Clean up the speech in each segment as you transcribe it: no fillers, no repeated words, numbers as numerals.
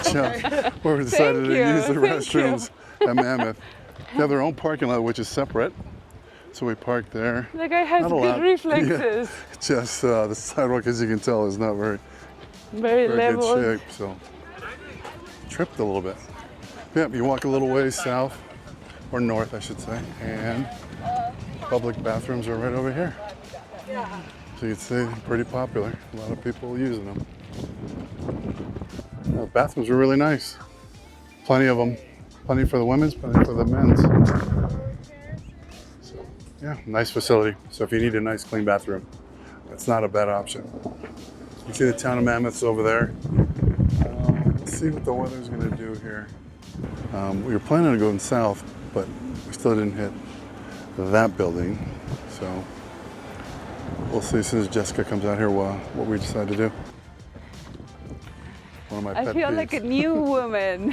watch where we decided to use the restrooms at Mammoth. They have their own parking lot, which is separate. So we parked there. The guy has good reflexes. Yeah, just the sidewalk, as you can tell, is not very level. good shape. So tripped a little bit. Yep, you walk a little ways south, or north, I should say, and public bathrooms are right over here. So you can see they're pretty popular. A lot of people using them. The bathrooms are really nice. Plenty of them. Plenty for the women's, plenty for the men's. So, yeah, nice facility. So if you need a nice clean bathroom, that's not a bad option. You see the town of Mammoth's over there. Let's see what the weather's going to do here. We were planning on going south, but we still didn't hit that building. So we'll see as soon as Jessica comes out here what we decide to do. One of my pet feel peeves. like a new woman.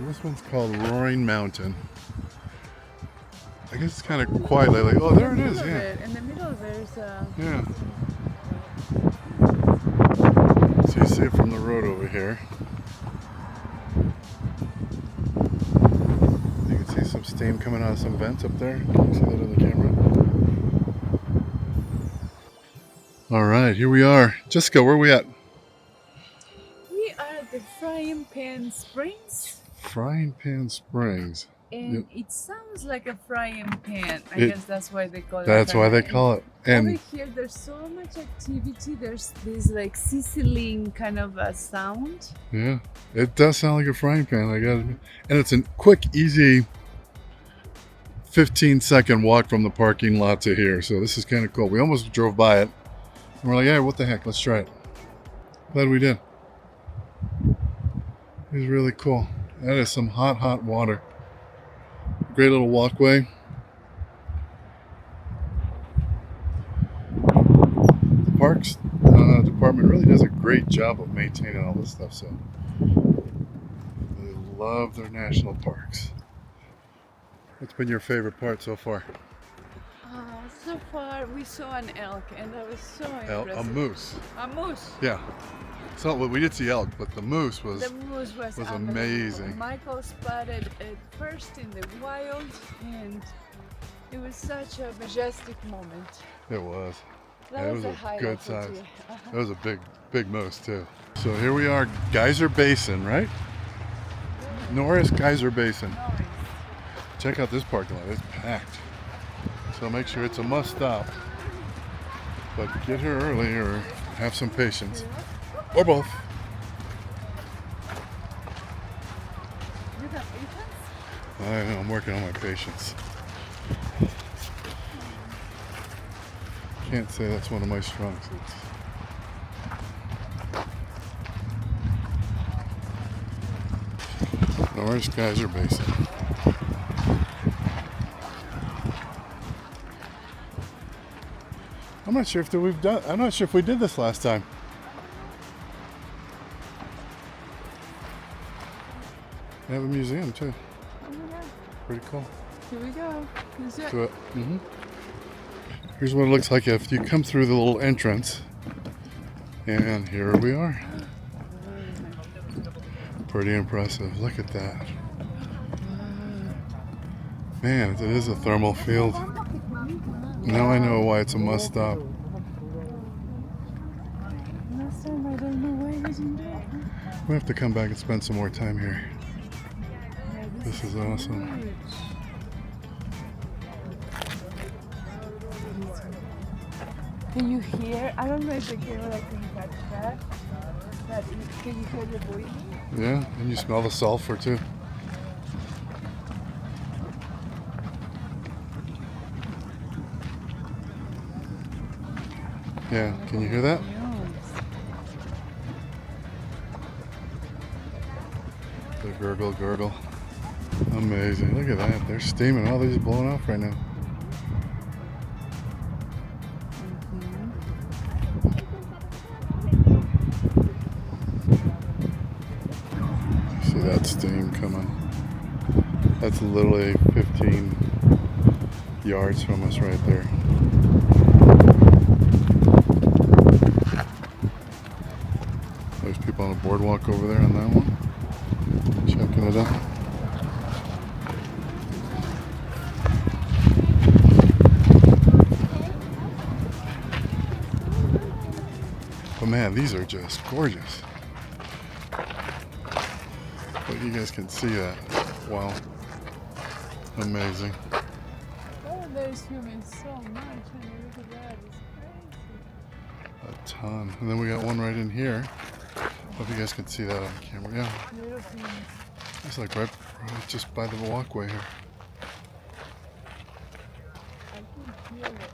This one's called Roaring Mountain. I guess it's kind of quiet lately. Oh, there it is, yeah. In the middle there's a... Yeah. So you see it from the road over here. You can see some steam coming out of some vents up there. Can you see that on the camera? All right, here we are. Jessica, where are we at? We are at the Frying Pan Springs. Frying Pan Springs. And it sounds like a frying pan. I guess that's why they call it. That's why they call it. And over here, there's so much activity. There's this like sizzling kind of a sound. Yeah, it does sound like a frying pan. I got it. And it's a quick, easy 15-second walk from the parking lot to here. So this is kind of cool. We almost drove by it. And we're like, hey, what the heck? Let's try it. Glad we did. It was really cool. That is some hot, hot water. Great little walkway. The Parks Department really does a great job of maintaining all this stuff. So they love their national parks. What's been your favorite part so far? So far we saw an elk, and that was so impressive. A moose. A moose. Yeah. So we did see elk, but the moose was amazing. Michael spotted it first in the wild, and it was such a majestic moment. It was. That was a good size. It was a big moose too. So here we are, Geyser Basin, right? Norris Geyser Basin. Check out this parking lot. It's packed. So make sure it's a must stop. But get here early or have some patience. Or both. You got patience? I know, I'm working on my patience. Can't say that's one of my strong suits. Norris Geyser Basin. I'm not sure if we did this last time. They have a museum too. Oh my God. Pretty cool. Here we go. Here's what it looks like if you come through the little entrance. And here we are. Pretty impressive. Look at that. Man, it is a thermal field. Now I know why it's a must stop. Last time I don't know why we didn't do it. We have to come back and spend some more time here. This is awesome. Can you hear? I don't know if the camera can catch that. Can you hear the breathing? Yeah, and you smell the sulfur too. Yeah, can you hear that? The gurgle, gurgle. Amazing. Look at that. They're steaming. Oh, they're just blowing off right now. See that steam coming? That's literally 15 yards from us right there. There's people on the boardwalk over there on that one. Checking it out. But man, these are just gorgeous. But you guys can see that. Wow. Amazing. Oh, there's humans so much. And look at that. It's crazy. A ton. And then we got one right in here. Hope you guys can see that on camera. Yeah. Little humans. It's like right just by the walkway here. I can feel it.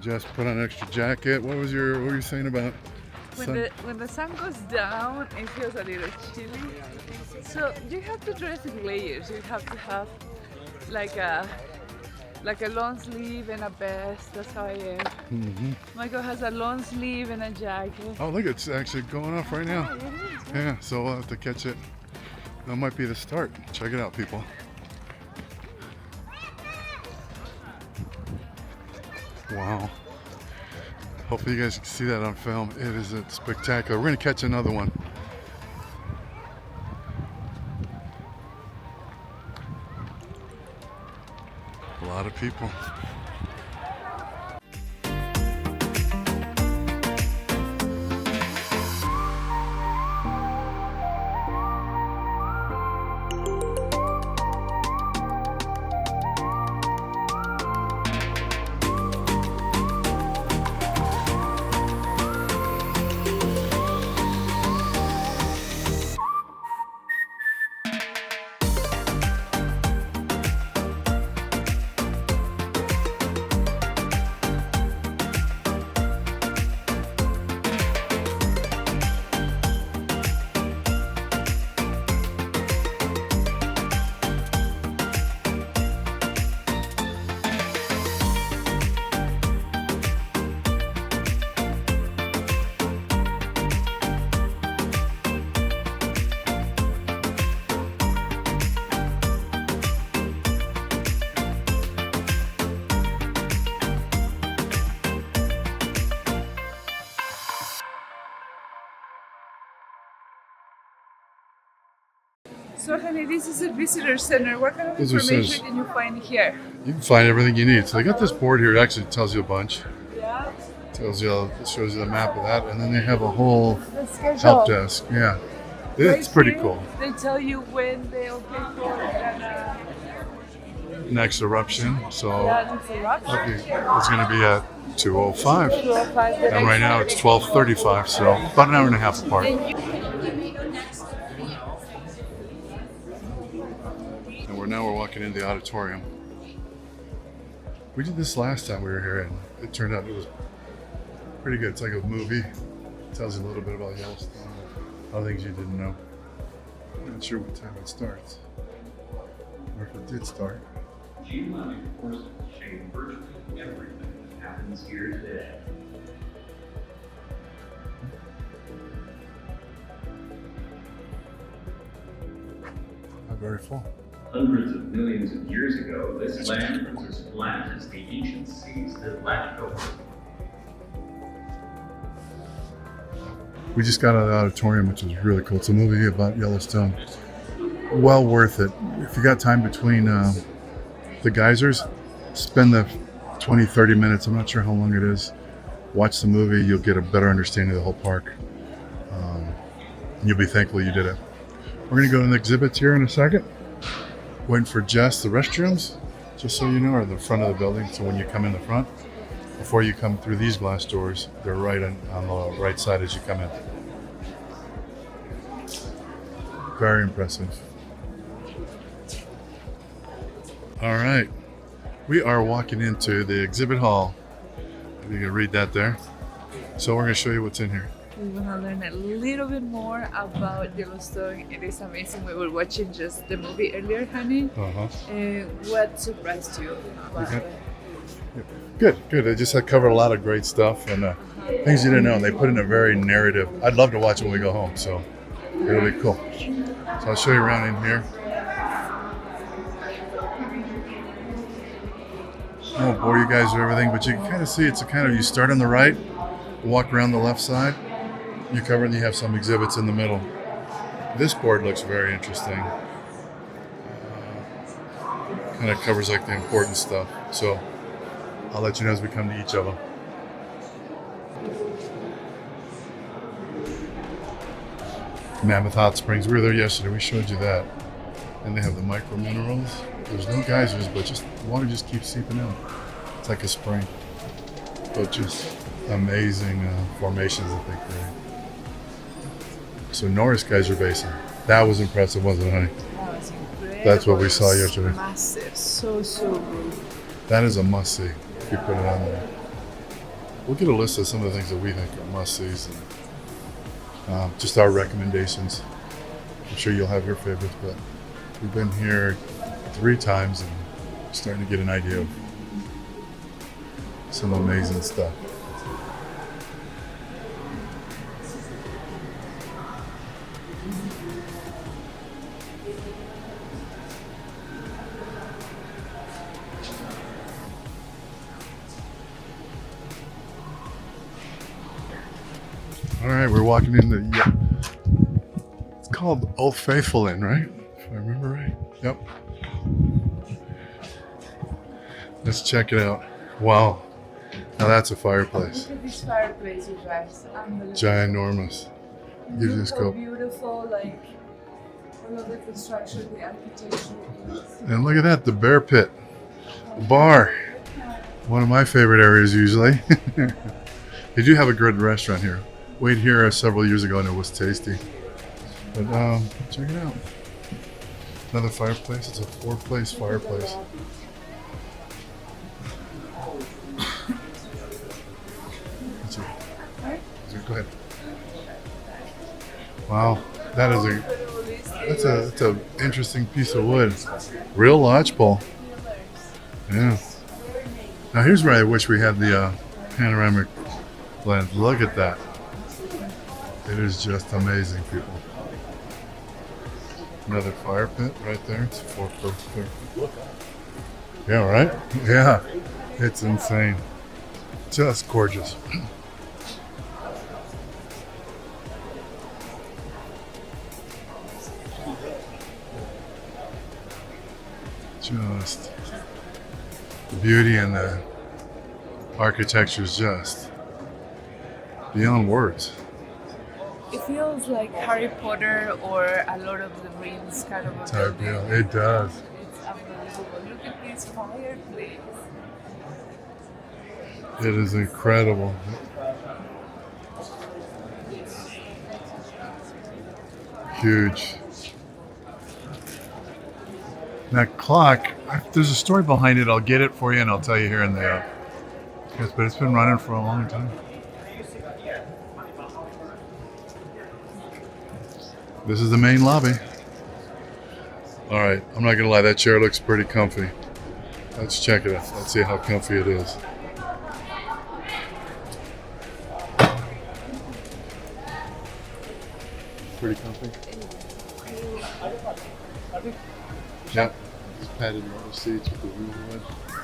Just put on an extra jacket. What were you saying about When the sun goes down, it feels a little chilly. So you have to dress in layers. You have to have like a long sleeve and a vest. That's how I am. Mm-hmm. Michael has a long sleeve and a jacket. Oh, look, it's actually going off right now. Yeah, it is, right? Yeah, so we'll have to catch it. That might be the start. Check it out, people. Wow. Hopefully you guys can see that on film. It is spectacular. We're going to catch another one. A lot of people. So, honey, this is a visitor center. What kind of Visitor information centers. can you find here? You can find everything you need. So they got this board here. It actually tells you a bunch. Yeah. Tells you, it shows you the map of that. And then they have a whole The schedule. help desk. Yeah. It's Right pretty here, cool. They tell you when they'll pay for Next eruption. So it's eruption. okay, it's going to be at 2:05. 2:05 the And right next now it's 12:35. So about an hour and a half apart. And we're walking into the auditorium. We did this last time we were here, and it turned out it was pretty good. It's like a movie. It tells you a little bit about Yellowstone, other things you didn't know. I'm not sure what time it starts, or if it did start. Geologic forces shape virtually everything that happens here today. Not very full. Hundreds of millions of years ago, this land was as flat as the ancient seas that lashed over it. We just got out of the auditorium, which was really cool. It's a movie about Yellowstone. Well worth it. If you got time between the geysers, spend the 20-30 minutes. I'm not sure how long it is. Watch the movie. You'll get a better understanding of the whole park. And you'll be thankful you did it. We're going to go to the exhibits here in a second. Waiting for Jess. The restrooms, just so you know, are the front of the building. So when you come in the front, before you come through these glass doors, they're right on the right side as you come in. Very impressive. All right, we are walking into the exhibit hall. You can read that there. So we're going to show you what's in here. we want to learn a little bit more about Yellowstone. It is amazing. We were watching just the movie earlier, honey. What surprised you about Okay. it? Good. They just had covered a lot of great stuff and things you didn't know. And they put in a very narrative. I'd love to watch it when we go home, so it'll be cool. So I'll show you around in here. I won't bore you guys with everything, but you can kind of see it's a kind of, you start on the right, walk around the left side, you cover and you have some exhibits in the middle. This board looks very interesting. Kind of covers like the important stuff. So I'll let you know as we come to each of them. Mammoth Hot Springs. We were there yesterday. We showed you that. And they have the micro minerals. There's no geysers, but just water just keeps seeping out. It's like a spring. But just amazing formations that they create. So Norris Geyser Basin. That was impressive, wasn't it, honey? That was incredible. That's what we saw yesterday. Massive. So good. That is a must-see if you put it on there. We'll get a list of some of the things that we think are must-sees and just our recommendations. I'm sure you'll have your favorites, but we've been here 3 times and starting to get an idea of some amazing stuff. All right, we're walking into, it's called Old Faithful Inn, right? If I remember right. Yep. Let's check it out. Wow. Now that's a fireplace. Look at this fireplace, you guys. Unbelievable. Ginormous. Gives you a Look how scope. beautiful, like all of the construction, the architecture is. And look at that, the bear pit. Bar. One of my favorite areas usually. They do have a good restaurant here. Wait here several years ago and it was tasty. But check it out. Another fireplace. It's a 4-place fireplace. Go ahead. Wow, that's a interesting piece of wood. Real lodgepole. Yeah. Now here's where I wish we had the panoramic lens. Look at that. It is just amazing, people. Another fire pit right there. It's a 4-place. Yeah, right? Yeah. It's insane. Just gorgeous. Just the beauty and the architecture is just beyond words. It feels like Harry Potter or a Lord of the Rings kind of a Type building. deal. It does. It's unbelievable. Look at this fireplace. It is incredible. Huge. That clock, there's a story behind it. I'll get it for you and I'll tell you here in the yes, but it's been running for a long time. This is the main lobby. All right, I'm not gonna lie, that chair looks pretty comfy. Let's check it out. Let's see how comfy it is. Pretty comfy. Yep. Just padded leather seats with the real wood. I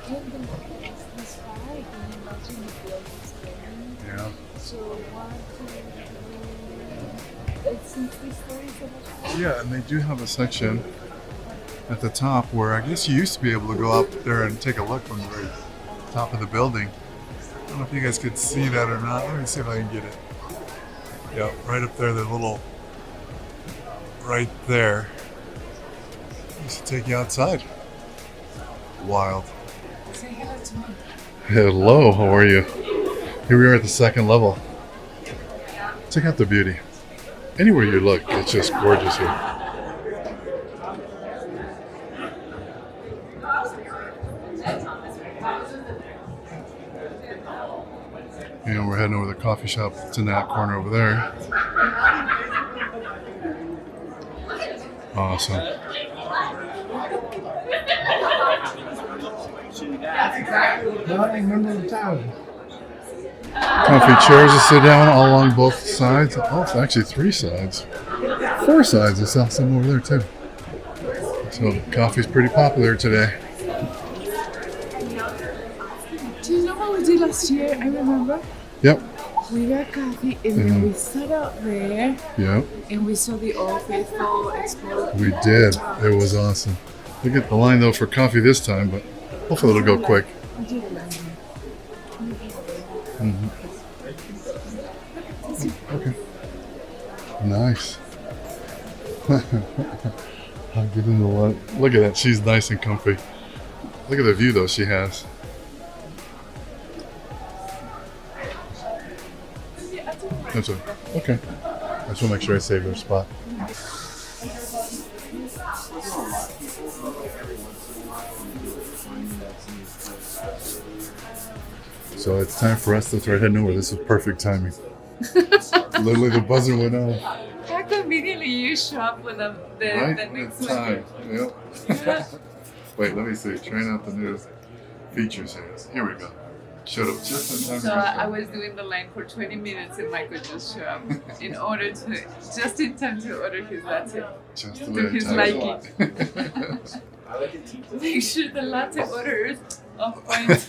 can't believe it's this high. Can you imagine the buildings going? Yeah. So 1, 2, 3. It's 60 stories so much. Yeah, and they do have a section at the top where I guess you used to be able to go up there and take a look from the very top of the building. I don't know if you guys could see that or not. Let me see if I can get it. Yeah, right up there, the little, right there. Used to take you outside. Wild. Say hello to me. Hello, how are you? Here we are at the 2nd level. Check out the beauty. Anywhere you look, it's just gorgeous here. And we're heading over to the coffee shop. It's in that corner over there. Awesome. Comfy chairs to sit down all along both sides. Oh, it's actually 3 sides. 4 sides. I saw some over there too. So coffee's pretty popular today. Do you know what we did last year? I remember. Yep. We got coffee and then we sat out there Yep. and we saw the Old Faithful explode. We did. It was awesome. We get the line though for coffee this time, but hopefully it'll go quick. Mm-hmm. Okay. Nice. I'm giving the light. Look at that. She's nice and comfy. Look at the view though she has. That's it. Okay. I just want to make sure I save their spot. So it's time for us to start heading over. This is perfect timing. Literally the buzzer went off. How conveniently you show up with the next time. one. Yep. Wait, let me see. Trying out the new features here. Here we go. Showed up just in time. So I was doing the line for 20 minutes and Michael just showed up just in time to order his latte. Just To the his liking. Make sure the latte order is on point.